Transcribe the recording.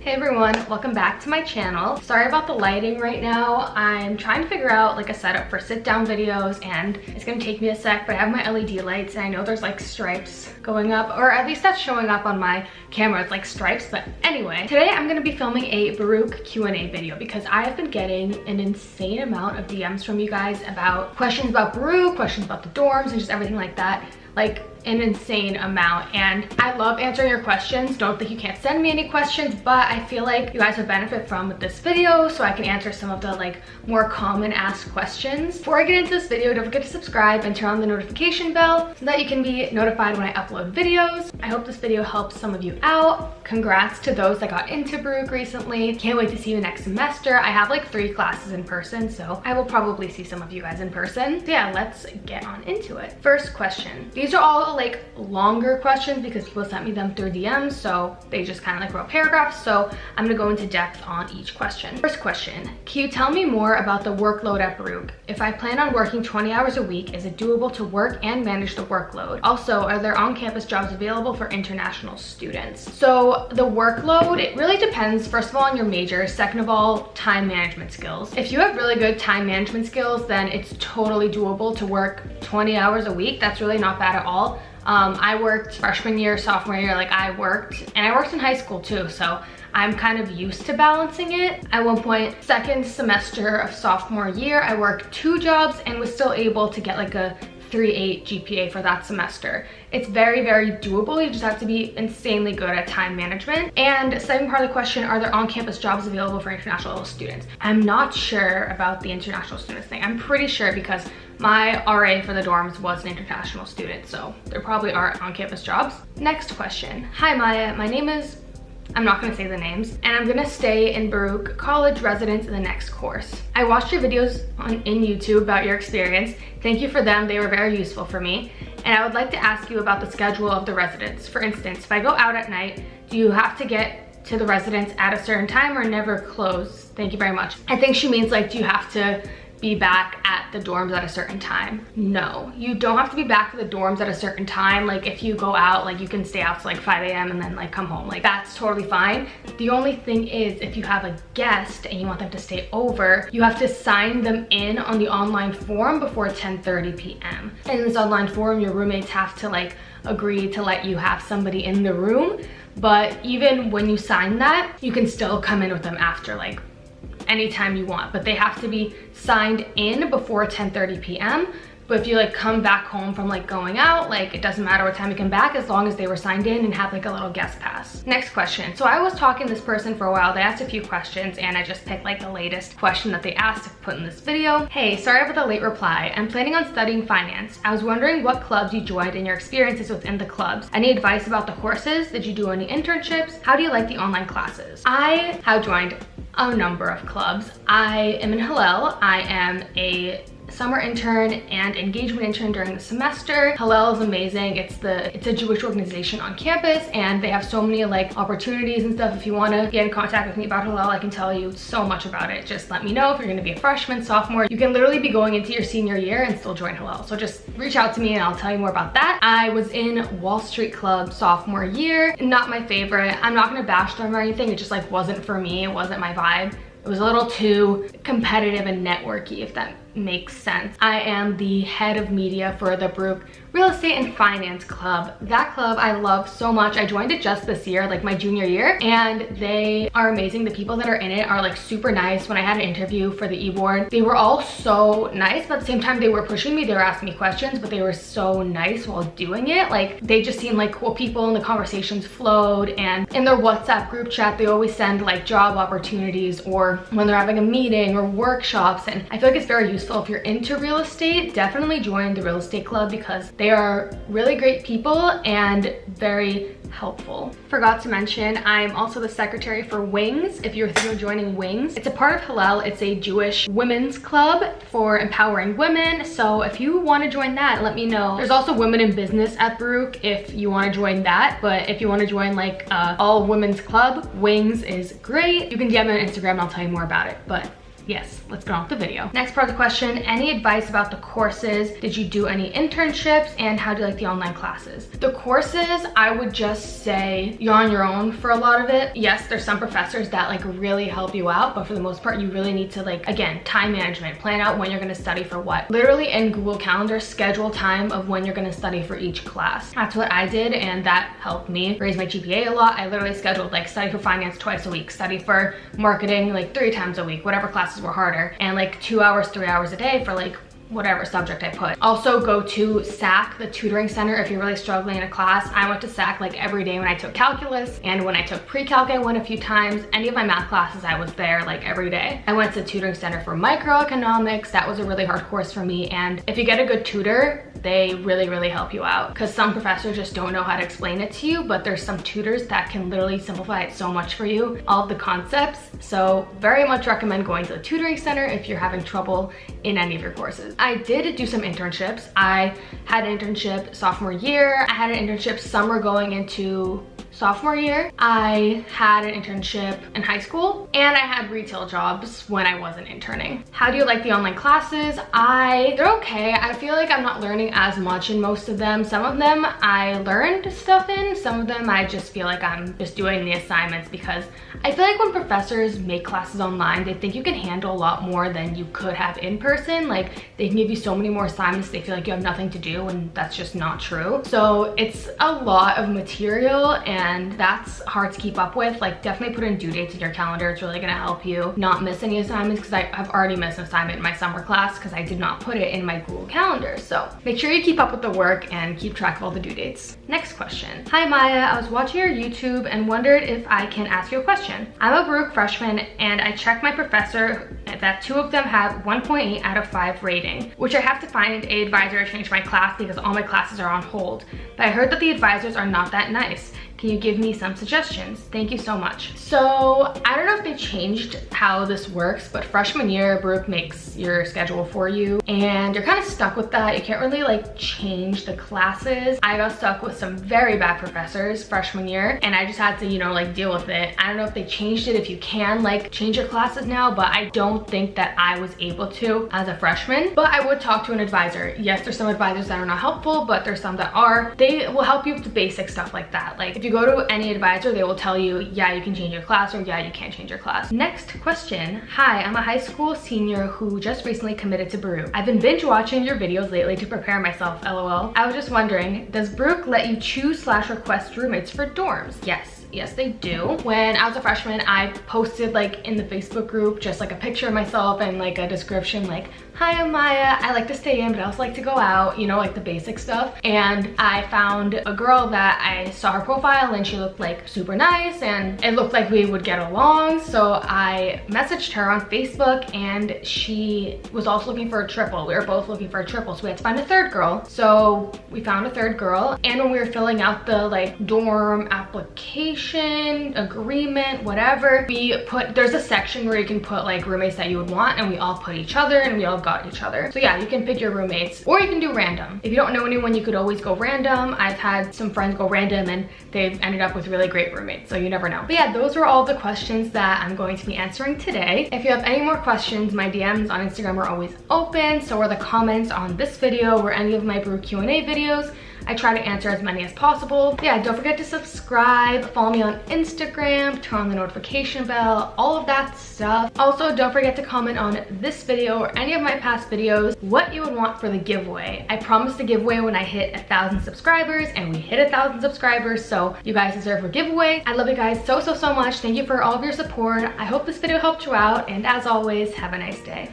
Hey everyone, welcome back to my channel. Sorry about the lighting right now. I'm trying to figure out like a setup for sit down videos and it's gonna take me a sec, but I have my LED lights and I know there's like stripes going up, or at least that's showing up on my camera. It's like stripes, but anyway. Today I'm gonna be filming a Baruch Q&A video because I have been getting an insane amount of DMs from you guys about questions about Baruch, questions about the dorms and just everything like that. Like an insane amount, and I love answering your questions. Don't think you can't send me any questions, but I feel like you guys would benefit from this video so I can answer some of the like more common asked questions. Before I get into this video, don't forget to subscribe and turn on the notification bell so that you can be notified when I upload videos. I hope this video helps some of you out. Congrats to those that got into Baruch recently. Can't wait to see you next semester. I have like 3 classes in person, so I will probably see some of you guys in person. So yeah, let's get on into it. First question. These are all like longer questions because people sent me them through DMs, so they just kind of like wrote paragraphs, so I'm gonna go into depth on each question. First question, can you tell me more about the workload at Baruch? If I plan on working 20 hours a week, is it doable to work and manage the workload? Also, are there on-campus jobs available for international students? So the workload, it really depends, first of all, on your major, second of all, time management skills. If you have really good time management skills, then it's totally doable to work 20 hours a week. That's really not bad at all. I worked freshman year, sophomore year, like I worked in high school too, so I'm kind of used to balancing it. At one point, second semester of sophomore year, I worked 2 jobs and was still able to get like a 3.8 GPA for that semester. It's very, very doable. You just have to be insanely good at time management. And second part of the question, are there on-campus jobs available for international students? I'm not sure about the international students thing. I'm pretty sure because my RA for the dorms was an international student, so there probably are on-campus jobs. Next question. Hi Maya, my name is, I'm not gonna say the names, and I'm gonna stay in Baruch College residence in the next course. I watched your videos in YouTube about your experience. Thank you for them, they were very useful for me. And I would like to ask you about the schedule of the residence. For instance, if I go out at night, do you have to get to the residence at a certain time or never close? Thank you very much. I think she means like, do you have to be back at the dorms at a certain time? No, you don't have to be back at the dorms at a certain time. Like if you go out, like you can stay out till like 5 a.m. and then like come home. Like that's totally fine. The only thing is if you have a guest and you want them to stay over, you have to sign them in on the online form before 10:30 p.m. In this online form, your roommates have to like agree to let you have somebody in the room. But even when you sign that, you can still come in with them after like anytime you want, but they have to be signed in before 10:30 p.m. But if you like come back home from like going out, like it doesn't matter what time you come back as long as they were signed in and have like a little guest pass. Next question. So I was talking to this person for a while. They asked a few questions and I just picked like the latest question that they asked to put in this video. Hey, sorry about the late reply. I'm planning on studying finance. I was wondering what clubs you joined and your experiences within the clubs. Any advice about the courses? Did you do any internships? How do you like the online classes? I have joined a number of clubs. I am in Hillel. I am a summer intern and engagement intern during the semester. Hillel is amazing. It's a Jewish organization on campus and they have so many like opportunities and stuff. If you want to get in contact with me about Hillel, I can tell you so much about it. Just let me know if you're going to be a freshman, sophomore. You can literally be going into your senior year and still join Hillel. So just reach out to me and I'll tell you more about that. I was in Wall Street Club sophomore year. Not my favorite. I'm not going to bash them or anything. It just like wasn't for me. It wasn't my vibe. It was a little too competitive and networky, if that makes sense. I am the head of media for the Baruch Real Estate and Finance Club. That club I love so much. I joined it just this year, like my junior year, and they are amazing. The people that are in it are like super nice. When I had an interview for the e-board, they were all so nice, but at the same time they were pushing me. They were asking me questions, but they were so nice while doing it. Like they just seemed like cool people and the conversations flowed, and in their WhatsApp group chat, they always send like job opportunities or when they're having a meeting or workshops, and I feel like it's very useful. If you're into real estate, definitely join the real estate club because they are really great people and very helpful. Forgot to mention, I'm also the secretary for Wings. If you're thinking of joining Wings, it's a part of Hillel. It's a Jewish women's club for empowering women. So if you want to join that, let me know. There's also Women in Business at Baruch if you want to join that. But if you want to join like all women's club, Wings is great. You can DM me on Instagram, I'll tell you more about it. But Yes, let's get on with the video. Next part of the question, any advice about the courses? Did you do any internships, and how do you like the online classes? The courses, I would just say you're on your own for a lot of it. Yes, there's some professors that like really help you out, but for the most part, you really need to like, again, time management, plan out when you're gonna study for what. Literally in Google Calendar, schedule time of when you're gonna study for each class. That's what I did, and that helped me raise my GPA a lot. I literally scheduled like study for finance twice a week, study for marketing like 3 times a week, whatever classes were harder, and like 2 hours, 3 hours a day for like whatever subject I put. Also go to SAC, the tutoring center, if you're really struggling in a class. I went to SAC like every day when I took calculus, and when I took pre-calc I went a few times. Any of my math classes I was there like every day. I went to the tutoring center for microeconomics. That was a really hard course for me, and if you get a good tutor, they really help you out, because some professors just don't know how to explain it to you, but there's some tutors that can literally simplify it so much for you, all of the concepts. So very much recommend going to the tutoring center if you're having trouble in any of your courses. I did do some internships. I had an internship sophomore year. I had an internship summer going into sophomore year. I had an internship in high school, and I had retail jobs when I wasn't interning. How do you like the online classes? They're okay. I feel like I'm not learning as much in most of them. Some of them I learned stuff in, some of them I just feel like I'm just doing the assignments, because I feel like when professors make classes online, they think you can handle a lot more than you could have in person. Like they can give you so many more assignments, they feel like you have nothing to do, and that's just not true. So it's a lot of material, and that's hard to keep up with. Like definitely put in due dates in your calendar. It's really gonna help you not miss any assignments, because I've already missed an assignment in my summer class because I did not put it in my Google Calendar. So make sure you keep up with the work and keep track of all the due dates. Next question. Hi Maya, I was watching your YouTube and wondered if I can ask you a question. I'm a Baruch freshman, and I checked my professor that 2 of them have 1.8 out of 5 rating, which I have to find an advisor to change my class because all my classes are on hold. But I heard that the advisors are not that nice. Can you give me some suggestions? Thank you so much. So I don't know if they changed how this works, but freshman year, Baruch makes your schedule for you, and you're kind of stuck with that. You can't really like change the classes. I got stuck with some very bad professors freshman year, and I just had to, you know, like deal with it. I don't know if they changed it, if you can like change your classes now, but I don't think that I was able to as a freshman. But I would talk to an advisor. Yes, there's some advisors that are not helpful, but there's some that are. They will help you with the basic stuff like that. Like if you go to any advisor, they will tell you, yeah, you can change your class, or yeah, you can't change your class. Next question. Hi, I'm a high school senior who just recently committed to Baruch. I've been binge watching your videos lately to prepare myself, lol. I was just wondering, does Baruch let you choose/request roommates for dorms? Yes, they do. When I was a freshman, I posted like in the Facebook group just like a picture of myself and like a description like, hi, I'm Maya. I like to stay in, but I also like to go out, you know, like the basic stuff. And I found a girl that I saw her profile, and she looked like super nice, and it looked like we would get along. So I messaged her on Facebook, and she was also looking for a triple. We were both looking for a triple, so we had to find a third girl. So we found a third girl, and when we were filling out the like dorm application, agreement, whatever, there's a section where you can put like roommates that you would want, and we all put each other, and we all got each other. So yeah, you can pick your roommates, or you can do random. If you don't know anyone, you could always go random. I've had some friends go random, and they've ended up with really great roommates, so you never know. But yeah, those were all the questions that I'm going to be answering today. If you have any more questions, my DMs on Instagram are always open, so are the comments on this video or any of my Baruch Q&A videos. I try to answer as many as possible. Yeah, don't forget to subscribe, follow me on Instagram, turn on the notification bell, all of that stuff. Also, don't forget to comment on this video or any of my past videos what you would want for the giveaway. I promised a giveaway when I hit 1,000 subscribers, and we hit 1,000 subscribers, so you guys deserve a giveaway. I love you guys so much. Thank you for all of your support. I hope this video helped you out, and as always, have a nice day.